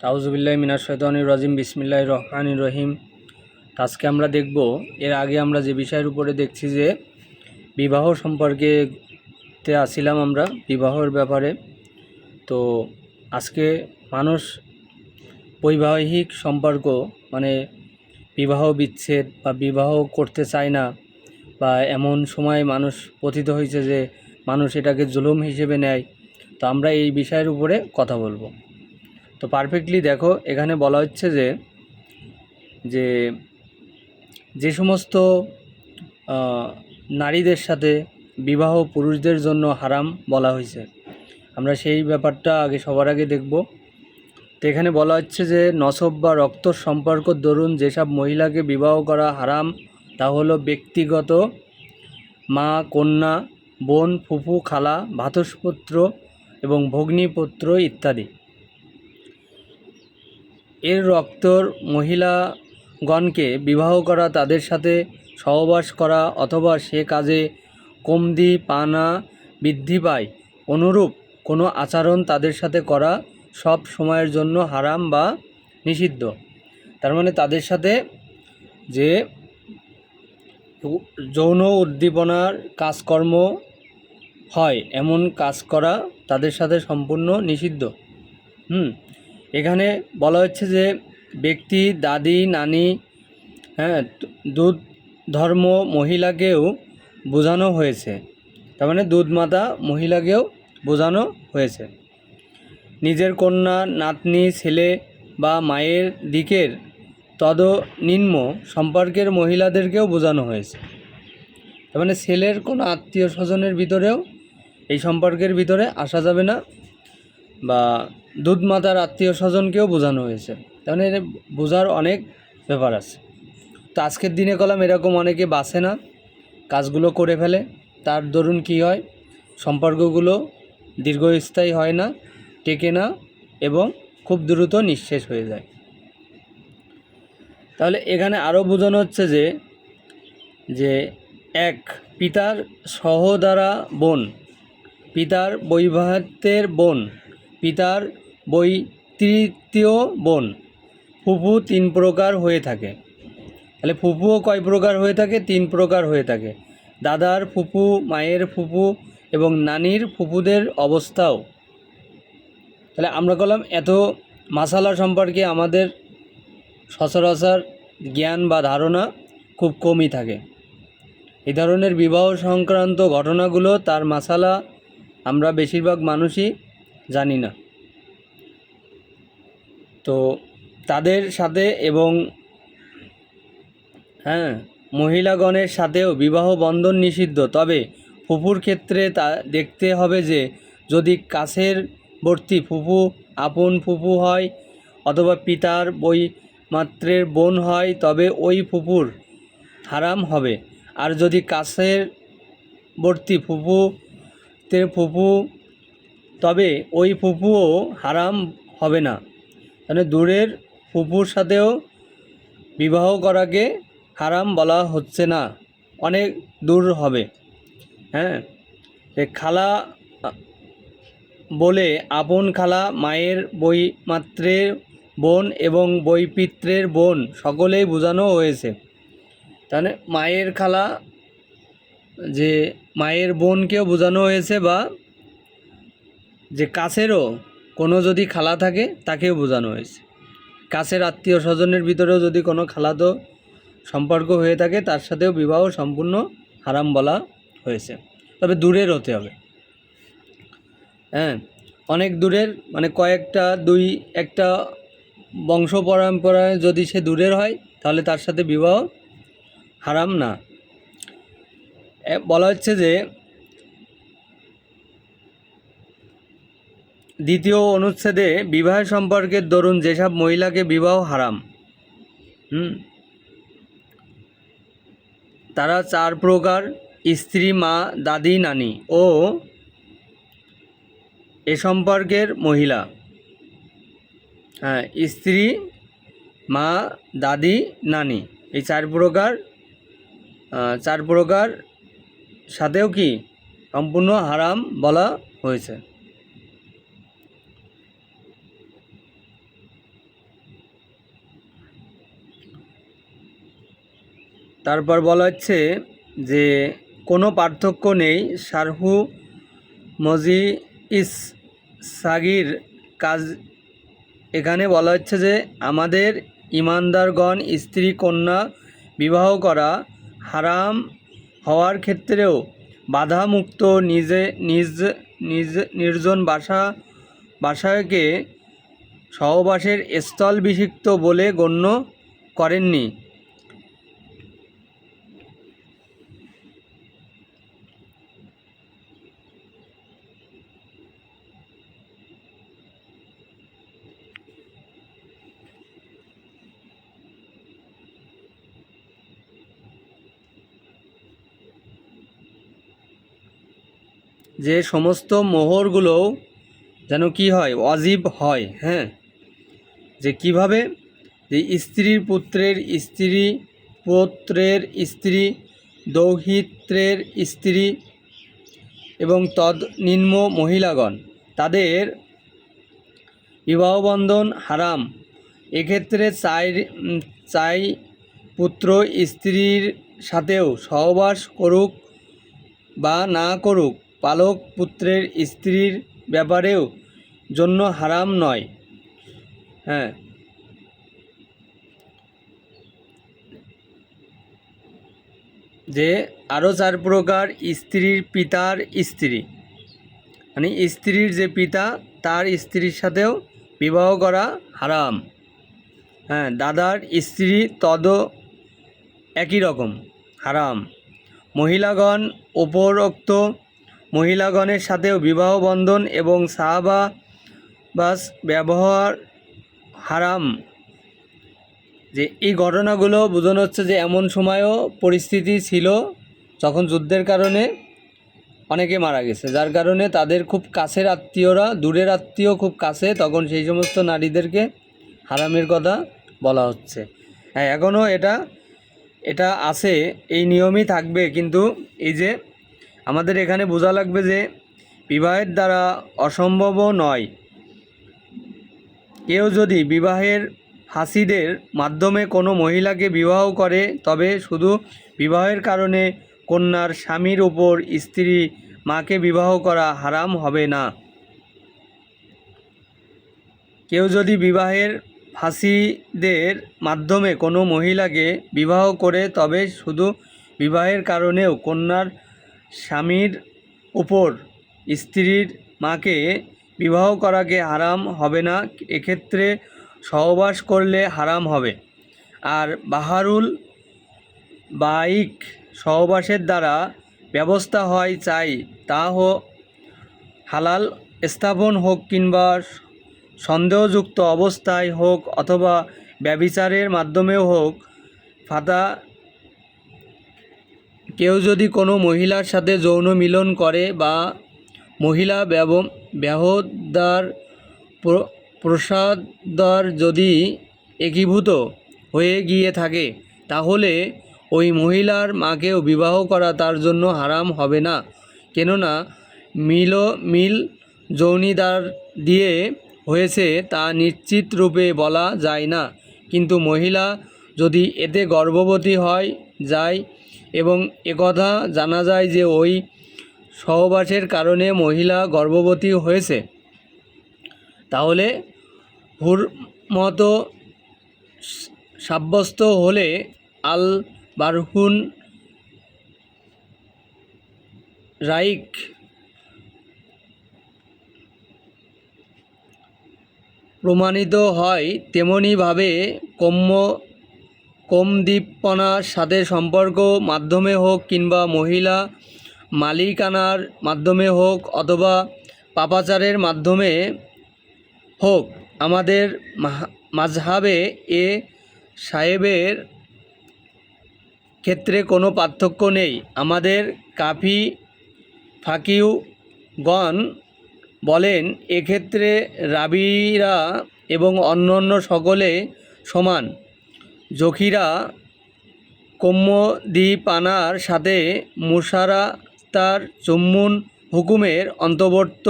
আউযুবিল্লাহি মিনাশ শাইতানির রাজিম বিসমিল্লাহির রহমানির রহিম। আজকে আমরা দেখব, এর আগে আমরা যে বিষয়ের উপরে দেখছি যে বিবাহ সম্পর্কে আসিলাম আমরা বিবাহের ব্যাপারে। তো আজকে মানুষ বৈবাহিক সম্পর্ক মানে বিবাহ বিচ্ছেদ বা বিবাহ করতে চায় না, বা এমন সময় মানুষ পতিত হয়েছে যে মানুষ এটাকে জুলুম হিসেবে নেয়। তো আমরা এই বিষয়ের উপরে কথা বলবো। তো পারফেক্টলি দেখো, এখানে বলা হচ্ছে যে যে যে সমস্ত নারীদের সাথে বিবাহ পুরুষদের জন্য হারাম বলা হয়েছে, আমরা সেই ব্যাপারটা সবার আগে দেখব। তো এখানে বলা হচ্ছে যে নসব বা রক্ত সম্পর্ক দরুন যেসব মহিলাকে বিবাহ করা হারাম তা হলো ব্যক্তিগত মা, কন্যা, বোন, ফুফু, খালা, ভ্রাতুষ্পুত্র এবং ভগ্নীপুত্র ইত্যাদি। এর রক্তর মহিলাগণকে বিবাহ করা, তাদের সাথে সহবাস করা অথবা সে কাজে কমতি পানা বৃদ্ধি পায় অনুরূপ কোনো আচরণ তাদের সাথে করা সব সময়ের জন্য হারাম বা নিষিদ্ধ। তার মানে তাদের সাথে যে যৌন উদ্দীপনার কাজকর্ম হয় এমন কাজ করা তাদের সাথে সম্পূর্ণ নিষিদ্ধ। এখানে বলা হচ্ছে যে ব্যক্তি, দাদি, নানি, দুধ ধর্ম মহিলাকেও বোঝানো হয়েছে। তার মানে দুধ মাতা মহিলাকেও বোঝানো হয়েছে। নিজের কন্যা, নাতনি, ছেলে বা মায়ের দিকের তদনিম্ন সম্পর্কের মহিলাদেরকেও বোঝানো হয়েছে। তার মানে ছেলের কোনো আত্মীয় স্বজনের ভিতরেও এই সম্পর্কের ভিতরে আসা যাবে না, বা দুধ মাতার আত্মীয় স্বজনকেও বোঝানো হয়েছে। তার মানে বোঝার অনেক ব্যাপার আছে। তো আজকের দিনে কলম এরকম অনেকে বাঁচে না, কাজগুলো করে ফেলে, তার দরুন কী হয়, সম্পর্কগুলো দীর্ঘস্থায়ী হয় না, টেকে না এবং খুব দ্রুত নিঃশেষ হয়ে যায়। তাহলে এখানে আরও বোঝানো হচ্ছে যে এক, পিতার সহোদরা বোন, পিতার বৈবাহিতের বোন, পিতার বৈতৃতীয় বোন, ফুফু 3 প্রকার হয়ে থাকে। তাহলে ফুফুও কয় প্রকার হয়ে থাকে? 3 প্রকার হয়ে থাকে। দাদার ফুফু, মায়ের ফুফু এবং নানির ফুফুদের অবস্থাও। তাহলে আমরা বললাম এত মাসালা সম্পর্কে আমাদের সচরাচর জ্ঞান বা ধারণা খুব কমই থাকে। এই ধরনের বিবাহ সংক্রান্ত ঘটনাগুলো তার মাসালা আমরা বেশিরভাগ মানুষই জানি না। তো তাদের সাথে এবং মহিলাগণের সাথেও বিবাহ বন্ধন নিষিদ্ধ। তবে ফুফুর ক্ষেত্রে তা দেখতে হবে যে যদি কাছের বর্তী ফুফু আপন ফুফু হয় অথবা পিতার বৈমাত্রের বোন হয় তবে ওই ফুফুর হারাম হবে। আর যদি কাছের বর্তী ফুফু তবে ওই ফুফুও হারাম হবে না। মানে দূরের ফুফুর সাথেও বিবাহ করাকে হারাম বলা হচ্ছে না, অনেক দূর হবে। খালা বলে আপন খালা, মায়ের বৈমাত্রের বোন এবং বৈপিত্রের বোন সকলেই বোঝানো হয়েছে। তাহলে মায়ের খালা, যে মায়ের বোনকেও বোঝানো হয়েছে, বা যে কাছেরও কোনো যদি খালা থাকে তাকেও বোঝানো হয়েছে। কাছের আত্মীয় স্বজনের ভিতরেও যদি কোনো খালাতো সম্পর্ক হয়ে থাকে তার সাথেও বিবাহ সম্পূর্ণ হারাম বলা হয়েছে। তবে দূরের হতে হবে। অনেক দূরের মানে একটা বংশ পরম্পরায় যদি সে দূরের হয় তাহলে তার সাথে বিবাহ হারাম না। বলা হচ্ছে যে দ্বিতীয় অনুচ্ছেদে বিবাহ সম্পর্কের দরুন যেসব মহিলাকে বিবাহ হারাম তারা 4 প্রকার: স্ত্রী, মা, দাদি, নানি ও এ সম্পর্কের মহিলা। স্ত্রী, মা, দাদি, নানি এই 4 প্রকার সাথেও কি সম্পূর্ণ হারাম বলা হয়েছে। তারপর বলা হচ্ছে যে কোনো পার্থক্য নেই শারহু মজি ইস সাগির কাজ। এখানে বলা হচ্ছে যে আমাদের ইমানদারগণ স্ত্রী কন্যা বিবাহ করা হারাম হওয়ার ক্ষেত্রেও বাধামুক্ত নিজ নিজ নির্জন বাসাকে সহবাসের স্থল বিষিক্ত বলে গণ্য করেননি। যে সমস্ত মোহরগুলো যেন কি হয়, ওয়াজিব হয়। হ্যাঁ, যে কিভাবে, যে স্ত্রীর পুত্রের স্ত্রী, পুত্রের স্ত্রী, দৌহিত্রের স্ত্রী এবং তদ্নিম্ন মহিলাগণ তাদের বিবাহবন্ধন হারাম। এক্ষেত্রে চাই পুত্র স্ত্রীর সাথেও সহবাস করুক বা না করুক, পালক পুত্রের স্ত্রীর ব্যাপারেও জন্য হারাম নয়। হ্যাঁ, যে আরও 4 প্রকার স্ত্রীর পিতার স্ত্রী, মানে স্ত্রীর যে পিতা তার স্ত্রীর সাথেও বিবাহ করা হারাম। হ্যাঁ, দাদার স্ত্রী একই রকম হারাম। মহিলাগণ উপরোক্ত মহিলাগণের সাথেও বিবাহ বন্ধন এবং সাহাবাস ব্যবহার হারাম। যে এই ঘটনাগুলো বোঝানো হচ্ছে যে এমন সময়ও পরিস্থিতি ছিল যখন যুদ্ধের কারণে অনেকে মারা গেছে, যার কারণে তাদের খুব কাছের আত্মীয়রা, দূরের আত্মীয় খুব কাছে, তখন সেই সমস্ত নারীদেরকে হারামের কথা বলা হচ্ছে। হ্যাঁ, এখনও এটা আছে, এই নিয়মই থাকবে। কিন্তু এই যে আমাদের এখানে বোঝা লাগবে যে বিবাহের দ্বারা অসম্ভবও নয়। কেউ যদি বিবাহের ফাসিদের মাধ্যমে কোনো মহিলাকে বিবাহ করে তবে শুধু বিবাহের কারণে কন্যার স্বামীর উপর স্ত্রী মাকে বিবাহ করা হারাম হবে না। কেউ যদি বিবাহের ফাসিদের মাধ্যমে কোনো মহিলাকে বিবাহ করে তবে শুধু বিবাহের কারণেও কন্যার স্বামীর উপর স্ত্রীর মাকে বিবাহ করাকে হারাম হবে না। এক্ষেত্রে সহবাস করলে হারাম হবে। আর বাহারুল বাইক সহবাসের দ্বারা ব্যবস্থা হয়, চাই তা হালাল স্থাপন হোক কিংবা সন্দেহযুক্ত অবস্থায় হোক অথবা ব্যভিচারের মাধ্যমেও হোক। কেউ যদি কোনো মহিলার সাথে যৌন মিলন করে বা মহিলা ব্যাহদার প্রসাদার যদি একীভূত হয়ে গিয়ে থাকে তাহলে ওই মহিলার মাকেও বিবাহ করা তার জন্য হারাম হবে না। কেননা মিল যৌনিদার দিয়ে হয়েছে তা নিশ্চিত রূপে বলা যায় না, কিন্তু মহিলা যদি এতে গর্ভবতী যায় এবং একথা জানা যায় যে ওই সহবাসের কারণে মহিলা গর্ভবতী হয়েছে, তাহলে হুরমত সাব্যস্ত হলে আল বারহুন রাইক প্রমাণিত হয়। তেমনিভাবে কমদীপনার সাথে সম্পর্ক মাধ্যমে হোক কিংবা মহিলা মালিকানার মাধ্যমে হোক অথবা পাপাচারের মাধ্যমে হোক, আমাদের মাযহাবে এ সাহেবের ক্ষেত্রে কোনো পার্থক্য নেই। আমাদের ফাকিহগণ বলেন এক্ষেত্রে রাবীরা এবং অন্যান্য সকলে সমান। জখিরা কম্মদীপানার সাথে মুশারাতার চুম্বন হুকুমের অন্তর্ভুক্ত।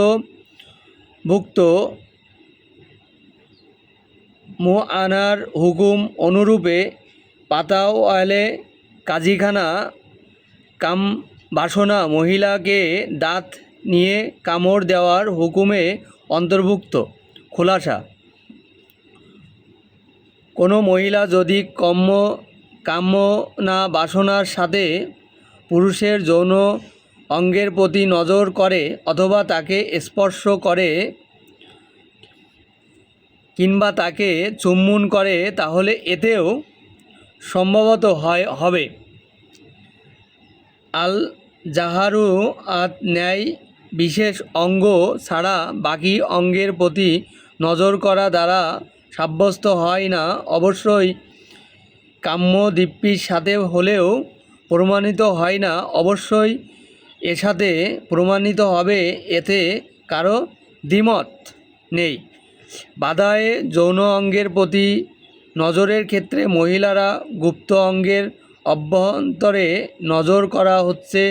মুআনার হুকুম অনুরূপে পাতাওয়ালে কাজীখানা কাম বাসনা মহিলাকে দাঁত নিয়ে কামড় দেওয়ার হুকুমে অন্তর্ভুক্ত। খোলাসা: কোনো মহিলা যদি কামনা বাসনার সাথে পুরুষের যৌন অঙ্গের প্রতি নজর করে অথবা তাকে স্পর্শ করে কিংবা তাকে চুম্বন করে তাহলে এতেও সম্ভবত হবে আল জাহারু আত ন্যায় বিশেষ অঙ্গ ছাড়া বাকি অঙ্গের প্রতি নজর করা দ্বারা সাব্যস্ত হয় না। অবশ্যই কাম্য দীপ্তির সাথে হলেও প্রমাণিত হয় না। অবশ্যই এর সাথে প্রমাণিত হবে, এতে কারো দ্বিমত নেই। বাধায় যৌন অঙ্গের প্রতি নজরের ক্ষেত্রে মহিলারা গুপ্ত অঙ্গের অভ্যন্তরে নজর করা হচ্ছে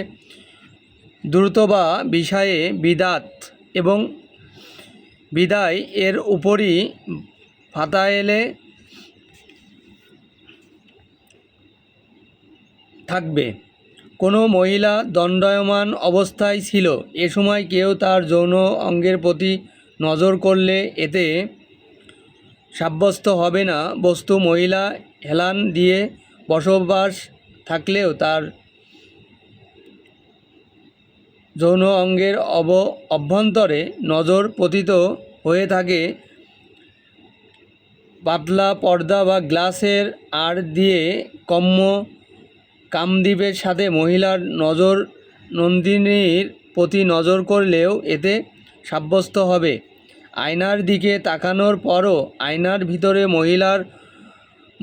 দ্রুতবা বিষয়ে বিদাত এবং বিদায় এর উপরই ফাতায়েলে থাকবে। কোনো মহিলা দণ্ডায়মান অবস্থায় ছিল, এ সময় কেউ তার যৌন অঙ্গের প্রতি নজর করলে এতে সাব্যস্ত হবে না। বস্তু মহিলা হেলান দিয়ে বসবাস থাকলেও তার যৌন অঙ্গের অভ্যন্তরে নজর পতিত হয়ে থাকে পাতলা পর্দা বা গ্লাসের আড় দিয়ে। কামদ্বীপের সাথে মহিলার নজর নন্দিনীর প্রতি নজর করলেও এতে সাব্যস্ত হবে। আয়নার দিকে তাকানোর পরও আয়নার ভিতরে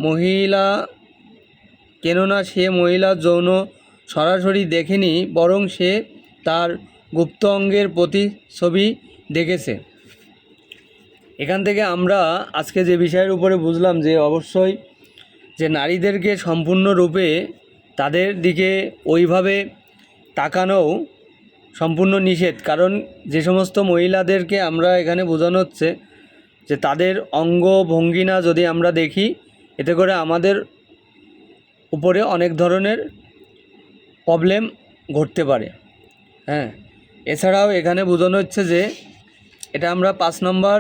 মহিলা কেননা সে মহিলার যৌন সরাসরি দেখেনি, বরং সে তার গুপ্ত অঙ্গের প্রতিছবি দেখেছে। এখান থেকে আমরা আজকে যে বিষয়ের উপরে বুঝলাম যে অবশ্যই যে নারীদেরকে সম্পূর্ণরূপে তাদের দিকে ওইভাবে তাকানোও সম্পূর্ণ নিষেধ। কারণ যে সমস্ত মহিলাদেরকে আমরা এখানে বোঝানো হচ্ছে যে তাদের অঙ্গ ভঙ্গিনা যদি আমরা দেখি, এতে করে আমাদের উপরে অনেক ধরনের প্রবলেম ঘটতে পারে। হ্যাঁ, এছাড়াও এখানে বোঝানো হচ্ছে যে এটা আমরা 5 নম্বর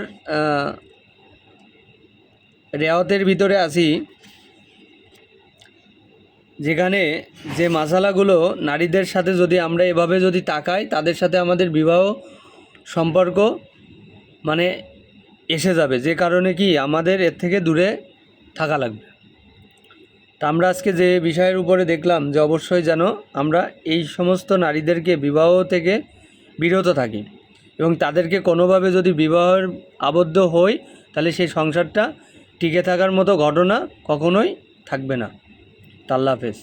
রেওয়াতের ভিতরে আছি, যেখানে যে মাসালাগুলো নারীদের সাথে যদি আমরা এভাবে যদি তাকাই, তাদের সাথে আমাদের বিবাহ সম্পর্ক মানে এসে যাবে, যে কারণে কি আমাদের এর থেকে দূরে থাকা লাগবে। তা আমরা আজকে যে বিষয়ের উপরে দেখলাম যে অবশ্যই যেন আমরা এই সমস্ত নারীদেরকে বিবাহ থেকে বিরত থাকি এবং তাদেরকে কোনোভাবে যদি বিবাহের আবদ্ধ হই, তাহলে সেই সংসারটা টিকে থাকার মতো ঘটনা কখনোই থাকবে না। আল্লাহ হাফেজ।